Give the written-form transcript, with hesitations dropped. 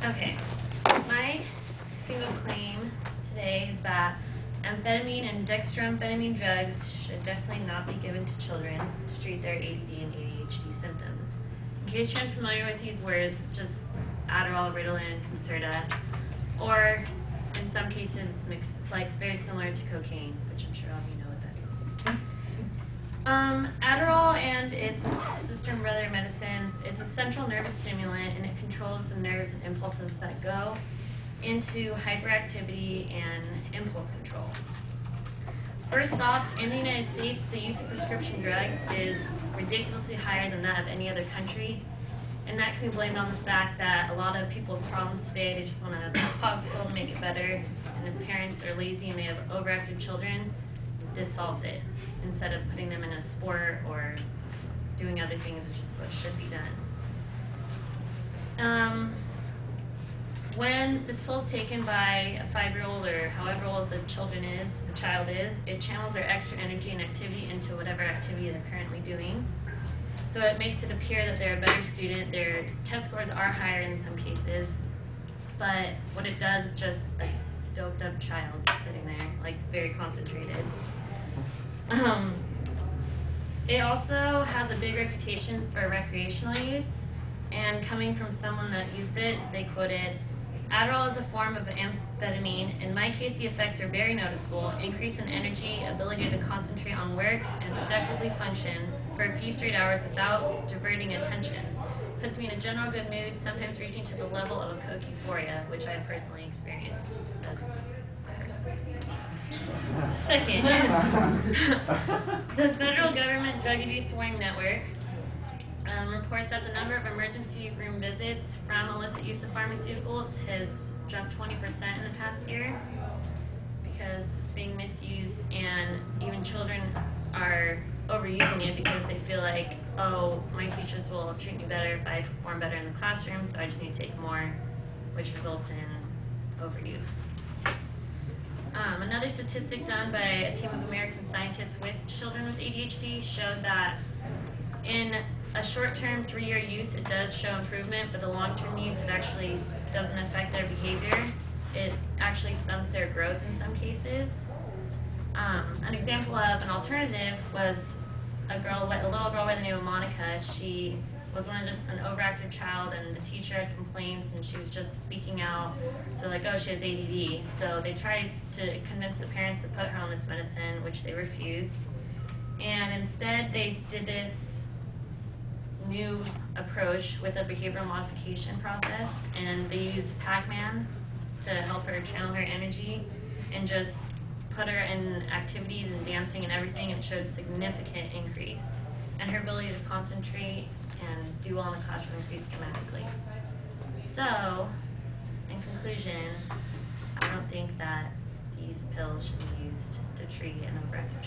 Okay, my single claim today is that amphetamine and dextroamphetamine drugs should definitely not be given to children to treat their ADD and ADHD symptoms. In case you're unfamiliar with these words, just Adderall, Ritalin, Concerta, or in some cases mixed, like very similar to cocaine, which I'm sure all of you know what that is. Adderall and its sister and brother medicines is a central nervous stimulant, and it controls the nerves and impulses that go into hyperactivity and impulse control. First off, in the United States, the use of prescription drugs is ridiculously higher than that of any other country, and that can be blamed on the fact that a lot of people with problems today, they just want to pop the pill to make it better, and if parents are lazy and they have overactive children, this solves it, instead of putting them in a sport or doing other things, which is what should be done. When the pill is taken by a 5-year-old or however old the child is, it channels their extra energy and activity into whatever activity they're currently doing. So it makes it appear that they're a better student. Their test scores are higher in some cases, but what it does is just a stoked up child sitting there, like very concentrated. It also has a big reputation for recreational use, and coming from someone that used it, they quoted, "Adderall is a form of amphetamine. In my case, the effects are very noticeable. Increase in energy, ability to concentrate on work, and productively function for a few straight hours without diverting attention. Puts me in a general good mood, sometimes reaching to the level of a Coke euphoria," which I have personally experienced. Second, the federal government drug abuse warning network reports that the number of emergency room visits from illicit use of pharmaceuticals has jumped 20% in the past year because it's being misused, and even children are overusing it because they feel like, oh, my teachers will treat me better if I perform better in the classroom, so I just need to take more, which results in overuse. Another statistic done by a team of American scientists with children with ADHD showed that in a short-term 3-year use, it does show improvement, but the long-term use, it actually doesn't affect their behavior. It actually stunts their growth in some cases. An example of an alternative was a little girl by the name of Monica. She was just an overactive child, and the teacher had complaints, and she was just speaking out. So like, oh, she has ADD. So they tried to convince the parents to put her on this medicine, which they refused. And instead, they did this new approach with a behavioral modification process, and they used Pac-Man to help her channel her energy and just put her in activities and dancing and everything, and showed significant increase. And her ability to concentrate and do well in the classroom increased dramatically. So, in conclusion, I don't think that these pills should be used to treat an overactive